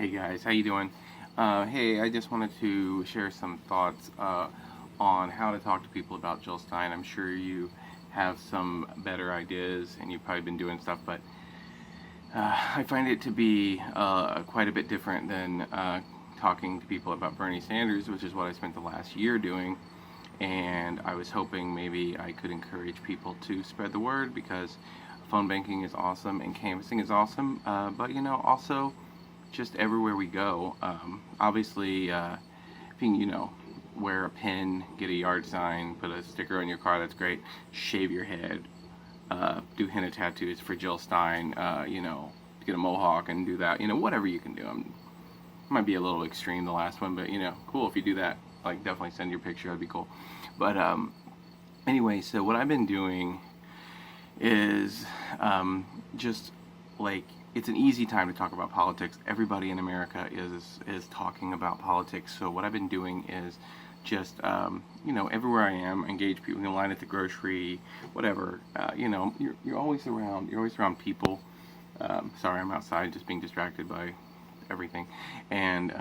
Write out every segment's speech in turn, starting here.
Hey guys, how you doing? Hey, I just wanted to share some thoughts on how to talk to people about Jill Stein. I'm sure you have some better ideas, and you've probably been doing stuff, but I find it to be quite a bit different than talking to people about Bernie Sanders, which is what I spent the last year doing. And I was hoping maybe I could encourage people to spread the word because phone banking is awesome and canvassing is awesome, but also just everywhere we go. Obviously, if you wear a pin, get a yard sign, put a sticker on your car, that's great. Shave your head, do henna tattoos for Jill Stein, get a mohawk and do that, whatever you can do. Might be a little extreme, the last one, but cool if you do that. Like, definitely send your picture, that'd be cool. But anyway, so what I've been doing is just like, it's an easy time to talk about politics. Everybody in America is talking about politics. So what I've been doing is just everywhere I am, engage people in line at the grocery, whatever. You're always around. You're always around people. Sorry, I'm outside, just being distracted by everything. And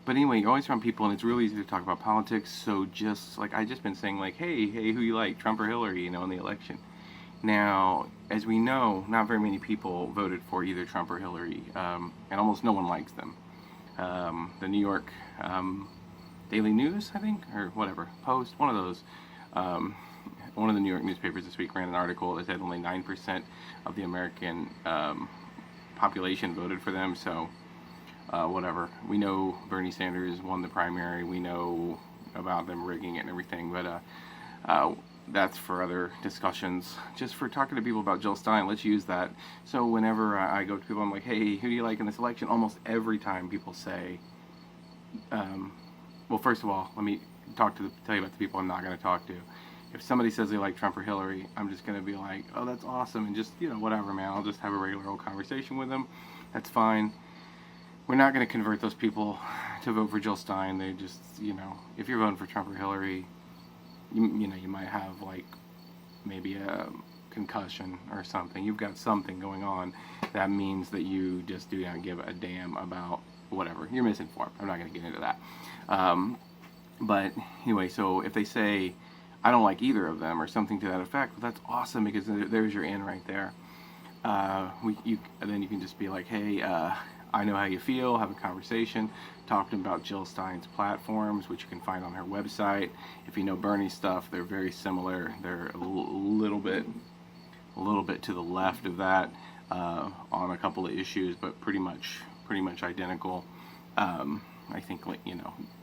but anyway, you're always around people, and it's really easy to talk about politics. So just like I just been saying, like, hey, who you like, Trump or Hillary, in the election. Now, as we know, not very many people voted for either Trump or Hillary, and almost no one likes them. The New York Daily News, I think, or whatever, Post, one of those, one of the New York newspapers this week ran an article that said only 9% of the American population voted for them, so whatever. We know Bernie Sanders won the primary, we know about them rigging it and everything, but that's for other discussions. Just for talking to people about Jill Stein, let's use that. So whenever I go to people, I'm like, hey, who do you like in this election? Almost every time people say, well, first of all, let me tell you about the people I'm not going to talk to. If somebody says they like Trump or Hillary, I'm just going to be like, oh, that's awesome, and just, whatever, man. I'll just have a regular old conversation with them. That's fine. We're not going to convert those people to vote for Jill Stein. They just, if you're voting for Trump or Hillary, you might have like maybe a concussion or something. You've got something going on that means that you just do not give a damn about whatever. You're misinformed. I'm not going to get into that. But anyway, so if they say I don't like either of them or something to that effect, well, that's awesome because there's your in right there. Then you can just be like, hey, I know how you feel, have a conversation, talk to them about Jill Stein's platforms, which you can find on her website. If you know Bernie's stuff, they're very similar. They're a little bit to the left of that on a couple of issues, but pretty much identical. I think,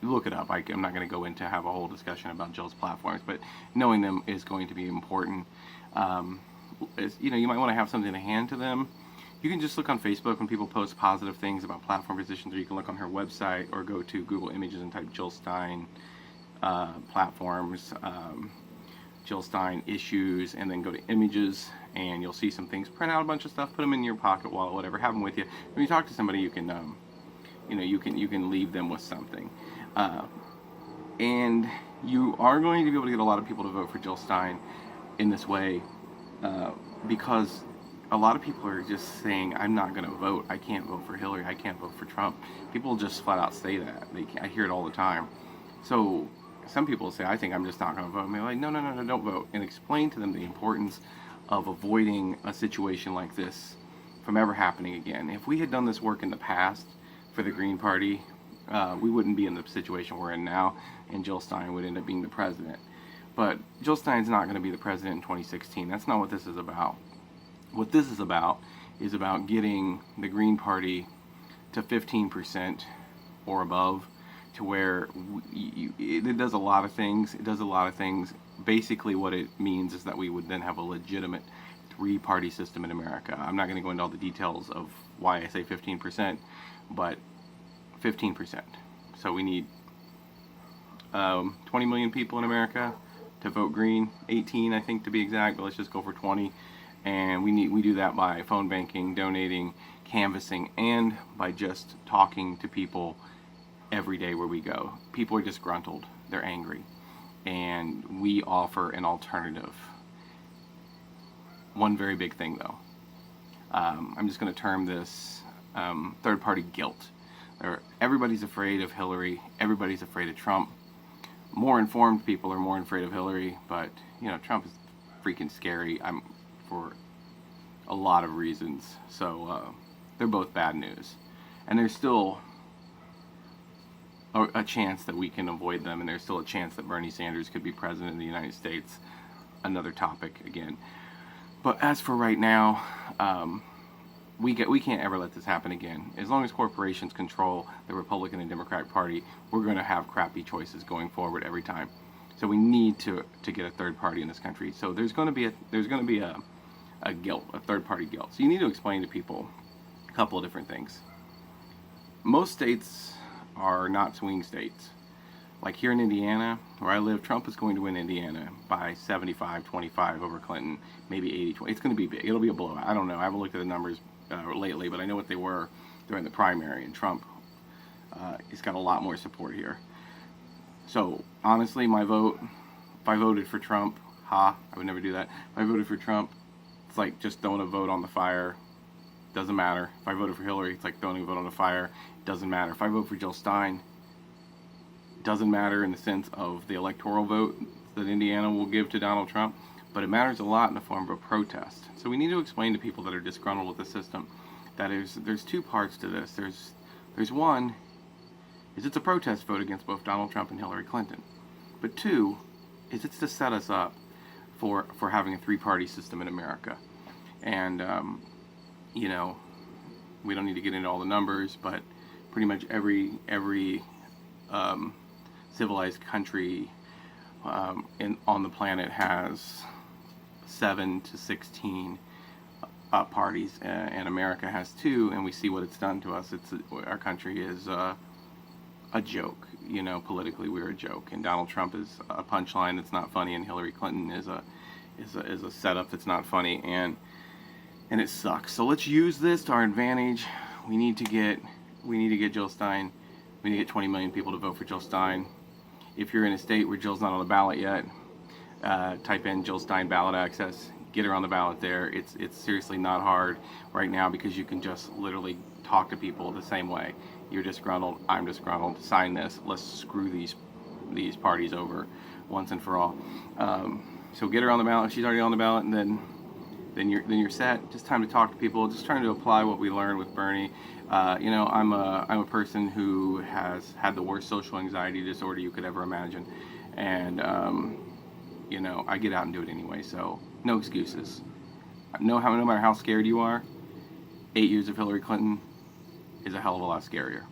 look it up. I'm not going to go into have a whole discussion about Jill's platforms, but knowing them is going to be important. You might want to have something to hand to them. You can just look on Facebook when people post positive things about platform positions, or you can look on her website or go to Google Images and type Jill Stein platforms, Jill Stein issues, and then go to images, and you'll see some things. Print out a bunch of stuff, put them in your pocket, wallet, whatever. Have them with you. When you talk to somebody, you can, you can leave them with something, and you are going to be able to get a lot of people to vote for Jill Stein in this way, because a lot of people are just saying, I'm not going to vote. I can't vote for Hillary. I can't vote for Trump. People just flat out say that. I hear it all the time. So some people say, I think I'm just not going to vote. And they're like, no, don't vote. And explain to them the importance of avoiding a situation like this from ever happening again. If we had done this work in the past for the Green Party, we wouldn't be in the situation we're in now, and Jill Stein would end up being the president. But Jill Stein's not going to be the president in 2016. That's not what this is about. What this is about getting the Green Party to 15% or above, to where it does a lot of things. It does a lot of things. Basically, what it means is that we would then have a legitimate three-party system in America. I'm not going to go into all the details of why I say 15%, but 15%. So we need 20 million people in America to vote green, 18 I think to be exact, but let's just go for 20. And we do that by phone banking, donating, canvassing, and by just talking to people every day where we go. People are disgruntled, they're angry, and we offer an alternative. One very big thing though, I'm just going to term this third-party guilt. Everybody's afraid of Hillary. Everybody's afraid of Trump. More informed people are more afraid of Hillary, but Trump is freaking scary. For a lot of reasons. So they're both bad news, and there's still a chance that we can avoid them, and there's still a chance that Bernie Sanders could be president of the United States. Another topic again. But as for right now, we can't ever let this happen again. As long as corporations control the Republican and Democratic Party, we're going to have crappy choices going forward every time. So we need to get a third party in this country. So there's going to be a guilt, a third party guilt. So you need to explain to people a couple of different things. Most states are not swing states. Like here in Indiana, where I live, Trump is going to win Indiana by 75-25 over Clinton, maybe 80-20. It's going to be big. It'll be a blowout. I don't know. I haven't looked at the numbers lately, but I know what they were during the primary, and Trump has got a lot more support here. So honestly, my vote, if I voted for Trump, I would never do that. If I voted for Trump, it's like just throwing a vote on the fire. Doesn't matter. If I voted for Hillary, it's like throwing a vote on the fire. Doesn't matter. If I vote for Jill Stein, it doesn't matter in the sense of the electoral vote that Indiana will give to Donald Trump, but it matters a lot in the form of a protest. So we need to explain to people that are disgruntled with the system that there's two parts to this. There's one, is it's a protest vote against both Donald Trump and Hillary Clinton. But two, is it's to set us up for having a three-party system in America. And, we don't need to get into all the numbers, but pretty much every civilized country on the planet has 7 to 16 parties, and America has 2, and we see what it's done to us. Our country is a joke. Politically we're a joke, and Donald Trump is a punchline that's not funny, and Hillary Clinton is a setup that's not funny, and it sucks. So let's use this to our advantage. We need to get Jill Stein. We need to get 20 million people to vote for Jill Stein. If you're in a state where Jill's not on the ballot yet, type in Jill Stein ballot access. Get her on the ballot there. It's seriously not hard right now, because you can just literally talk to people the same way. You're disgruntled. I'm disgruntled. Sign this. Let's screw these parties over once and for all. So get her on the ballot. She's already on the ballot, and then you're set. Just time to talk to people. Just trying to apply what we learned with Bernie. I'm a person who has had the worst social anxiety disorder you could ever imagine, and I get out and do it anyway. So no excuses. No matter how scared you are, 8 years of Hillary Clinton is a hell of a lot scarier.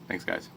Thanks, guys.